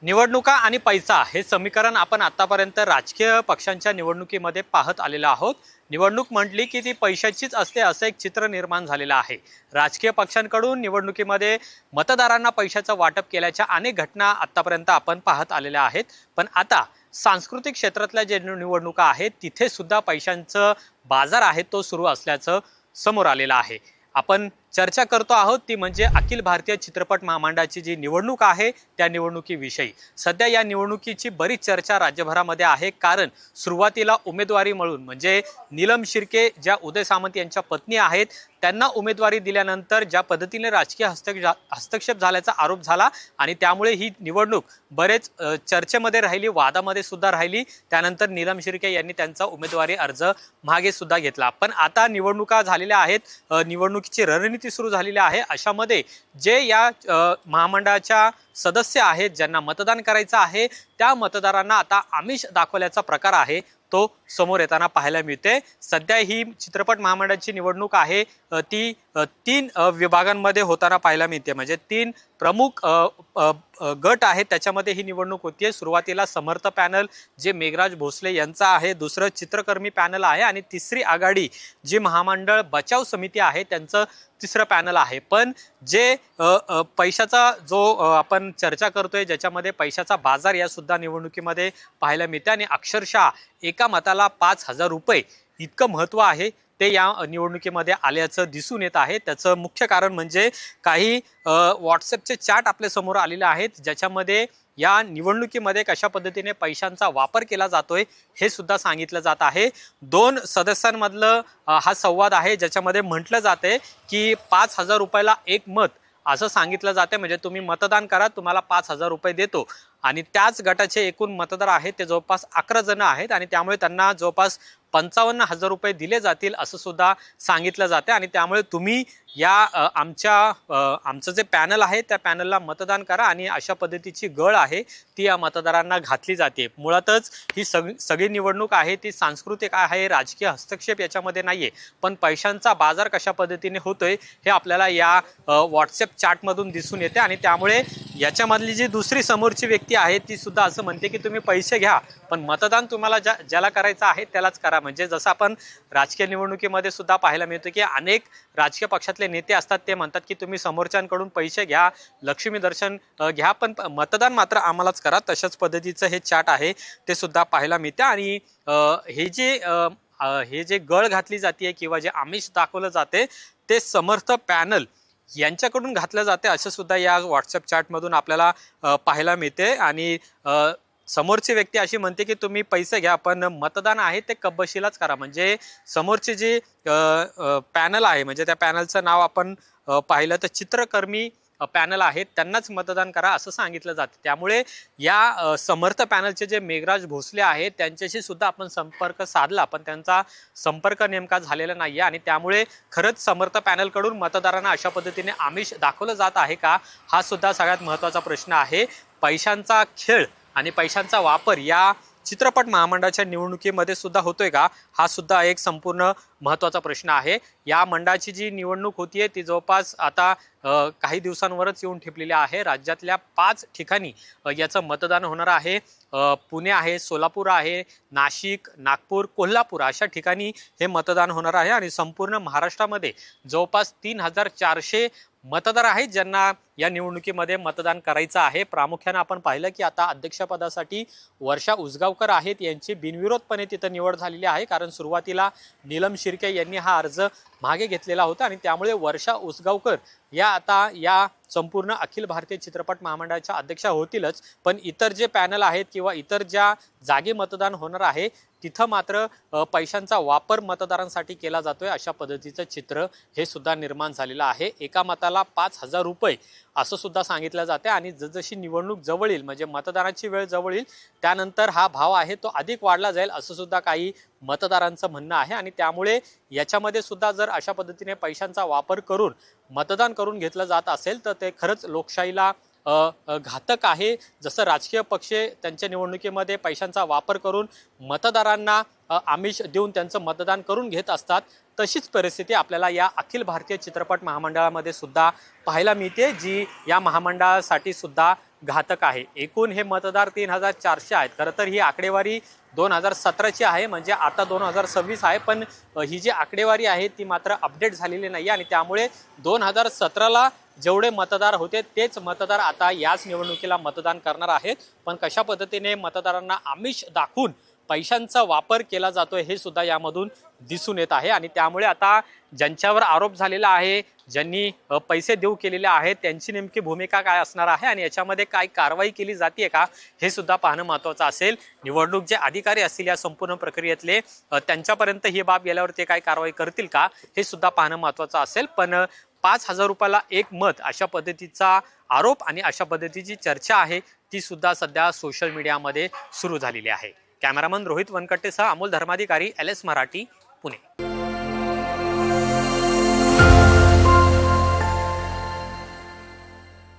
निवडणुका आणि पैसा हे समीकरण आपण आतापर्यंत राजकीय पक्षांच्या निवडणुकीमध्ये पाहत आलेलो आहोत। निवडणूक म्हटली की ती पैशाचीच असते असं एक चित्र निर्माण झालेलं आहे। राजकीय पक्षांकडून निवडणुकीमध्ये मतदारांना पैशाचं वाटप केल्याच्या अनेक घटना आतापर्यंत आपण पाहत आलेल्या आहेत। पण आता सांस्कृतिक क्षेत्रातल्या जे निवडणुका आहेत तिथे सुद्धा पैशांचं बाजार आहे तो सुरू असल्याचं समोर आलेलं आहे। आपण चर्चा करतो आहोत ती म्हणजे अखिल भारतीय चित्रपट महामंडळाची जी निवडणूक आहे त्या निवडणुकीविषयी। सध्या या निवडणुकीची बरीच चर्चा राज्यभरामध्ये आहे, कारण सुरुवातीला उमेदवारी मिळून म्हणजे नीलम शिर्के ज्या उदय सामंत यांच्या पत्नी आहेत त्यांना उमेदवारी दिल्यानंतर ज्या पद्धतीने राजकीय हस्तक्षेप झाल्याचा आरोप झाला आणि त्यामुळे ही निवडणूक बरेच चर्चेमध्ये राहिली, वादामध्ये सुद्धा राहिली। त्यानंतर नीलम शिर्के यांनी त्यांचा उमेदवारी अर्ज मागे सुद्धा घेतला। पण आता निवडणुका झालेल्या आहेत, निवडणुकीची रणनीती सुरू झालेली आहे। अशामध्ये जे या महामंडळाच्या सदस्य आहेत ज्यांना मतदान करायचं आहे त्या मतदारांना आता आमिष दाखवल्याचा प्रकार आहे तो समोर येताना पाहायला मिळते। सध्या ही चित्रपट महामंडळाची निवडणूक आहे ती 3 विभागांमध्ये होताना पाहायला मिळते, म्हणजे 3 प्रमुख गट आहेत त्याच्यामध्ये ही निवडणूक होतीये। सुरुवातीला समर्थ पॅनल जे मेघराज भोसले यांचा आहे, दुसरं चित्रकर्मी पॅनल आहे आणि तिसरी आघाडी जी महामंडळ बचाव समिती आहे त्यांचं तिसरं पॅनल आहे। पण जे पैशाचा जो आपण चर्चा करतोय ज्याच्यामध्ये पैशाचा बाजार या सुद्धा निवडणुकीमध्ये पाहायला मिळते आणि अक्षरशः एका मताला 5,000 रुपये इतकं महत्त्व आहे ते या निवडणुकीमध्ये आल्याचं दिसून येत आहे। त्याचं मुख्य कारण म्हणजे काही व्हॉट्सअपचे चॅट आपल्या समोर आलेले आहेत ज्याच्यामध्ये या निवडणुकीमध्ये कशा पद्धतीने पैशांचा वापर केला जातोय हे सुद्धा सांगितलं जात आहे। 2 सदस्यांमधलं हा संवाद आहे ज्याच्यामध्ये म्हटलं जाते की 5,000 रुपयाला एक मत असं सांगितलं जाते, म्हणजे तुम्ही मतदान करा तुम्हाला 5,000 रुपये देतो। आणि त्याच गटाचे एकूण मतदार आहेत ते जवळपास 11 जण आहेत आणि त्यामुळे त्यांना जवळपास 55,000 रुपये दिले जातील असं सुद्धा सांगितलं जाते। आणि त्यामुळे तुम्ही या आमचं जे पॅनल आहे त्या पॅनलला मतदान करा आणि अशा पद्धतीची गळ आहे ती या मतदारांना घातली जाते। मुळातच ही सगळी निवडणूक आहे ती सांस्कृतिक आहे, राजकीय हस्तक्षेप याच्यामध्ये नाहीये, पण पैशांचा बाजार कशा पद्धतीने होतोय हे आपल्याला या व्हॉट्सअप चॅटमधून दिसून येते। आणि त्यामुळे याच्यामधली जी दुसरी समोरची व्यक्ती आहे ती सुद्धा असं म्हणते की तुम्ही पैसे घ्या पण मतदान तुम्हाला ज्याला करायचं आहे त्यालाच करा। म्हणजे जसं आपण राजकीय निवडणुकीमध्ये सुद्धा पाहायला मिळतं की अनेक राजकीय पक्षातले नेते असतात ते म्हणतात की तुम्ही समोरच्यांकडून पैसे घ्या, लक्ष्मी दर्शन घ्या पण मतदान मात्र आम्हालाच करा। तशाच पद्धतीचं हे चॅट आहे ते सुद्धा पाहायला मिळते। आणि हे जे गळ घातली जाते किंवा जे आमिष दाखवलं जाते ते समर्थ पॅनल यांच्याकडून घातलं जाते असं सुद्धा या व्हॉट्सअप चॅटमधून आपल्याला पाहायला मिळते। आणि समोरची व्यक्ती अशी म्हणते की तुम्ही पैसे घ्या पण मतदान आहे ते कब्बशीलाच करा। म्हणजे समोरचे जे पॅनल आहे म्हणजे त्या पॅनलचं नाव आपण पाहिलं तर चित्रकर्मी पॅनल आहेत त्यांनाच मतदान करा असं सांगितलं जातं। त्यामुळे या समर्थ पॅनलचे जे मेघराज भोसले आहेत त्यांच्याशी सुद्धा आपण संपर्क साधला पण त्यांचा संपर्क नेमका झालेला नाहीये। आणि त्यामुळे खरंच समर्थ पॅनलकडून मतदारांना अशा पद्धतीने आमिष दाखवलं जात आहे का हा सुद्धा सगळ्यात महत्त्वाचा प्रश्न आहे। पैशांचा खेळ आणि पैशांचा वापर या चित्रपट महामंडळाच्या निवडणुकीमध्ये सुद्धा होतोय का हा सुद्धा एक संपूर्ण महत्त्वाचा प्रश्न आहे। या मंडळाची जी निवडणूक होतीये ती जवळपास आता काही दिवसांवरच येऊन ठेपलेली आहे। राज्यातल्या 5 ठिकाणी याचं मतदान होणार आहे। पुणे आहे, सोलापूर आहे, नाशिक, नागपूर, कोल्हापूर अशा ठिकाणी हे मतदान होणार आहे। आणि संपूर्ण महाराष्ट्रामध्ये जवळपास 3,400 मतदार आहेत ज्यांना या निवडणुकीमध्ये मतदान करायचं आहे। प्रामुख्याने आपण पाहिलं की आता अध्यक्षपदासाठी वर्षा उसगावकर आहेत यांची बिनविरोधपणे तिथं निवड झालेली आहे, कारण सुरुवातीला नीलम शिर्के यांनी हा अर्ज मागे घेतलेला होता आणि त्यामुळे वर्षा उसगावकर या आता या संपूर्ण अखिल भारतीय चित्रपट महामंडळाच्या अध्यक्षा होतीलच। पण इतर जे पॅनल आहेत किंवा इतर ज्या जागी मतदान होणार आहे तिथं मात्र पैशांचा वापर मतदारांसाठी केला जातोय अशा पद्धतीचं चित्र हे सुद्धा निर्माण झालेलं आहे। एका मताला 5,000 रुपये असं सुद्धा सांगितलं जाते आणि जसजशी निवडणूक जवळ येईल म्हणजे मतदानाची वेळ जवळ येईल त्यानंतर हा भाव आहे तो अधिक वाढला जाईल असं सुद्धा काही मतदारांचं म्हणणं आहे। आणि त्यामुळे याच्यामध्ये सुद्धा जर अशा पद्धतीने पैशांचा वापर करून मतदान करून घेतलं जात असेल तर ते खरंच लोकशाहीला घातक आहे। जसं राजकीय पक्ष त्यांच्या निवडणुकीमध्ये पैशांचा वापर करून मतदारांना आमिष देऊन त्यांचं मतदान करून घेत असतात तशीच परिस्थिती आपल्याला या अखिल भारतीय चित्रपट महामंडळामध्ये सुद्धा पाहायला मिळते, जी या महामंडळासाठी सुद्धा घातक आहे। एकूण हे मतदार 3400 आहेत। खरं तर ही आकडेवारी 2017ची आहे, म्हणजे आता 2026 आहे, पण ही जी आकडेवारी आहे ती मात्र अपडेट झालेली नाही आणि त्यामुळे 2017ला जेवढे मतदार होते तेच मतदार आता याच निवडणुकीला मतदान करणार आहेत। पण कशा पद्धतीने मतदारांना आमिष दाखवून पैशांचा वापर केला जातोय हे सुद्धा यामधून दिसून येत आहे आणि त्यामुळे आता ज्यांच्यावर आरोप झालेला आहे, ज्यांनी पैसे देऊ केलेले आहेत, त्यांची नेमकी भूमिका काय असणार आहे आणि याच्यामध्ये काय कारवाई केली जाते का हे सुद्धा पाहणं महत्त्वाचं असेल। निवडणूक जे अधिकारी असतील या संपूर्ण प्रक्रियेतले त्यांच्यापर्यंत ही बाब गेल्यावर ते काय कारवाई करतील का हे सुद्धा पाहणं महत्त्वाचं असेल। पण 5,000 रुपयाला एक मत अशा पद्धतीचा आरोप आणि अशा पद्धतीची चर्चा आहे ती सुद्धा सध्या सोशल मीडियामध्ये सुरू झालेली आहे। कॅमेरामन रोहित वनकट्टेसह अमोल धर्माधिकारी, LS मराठी, पुणे।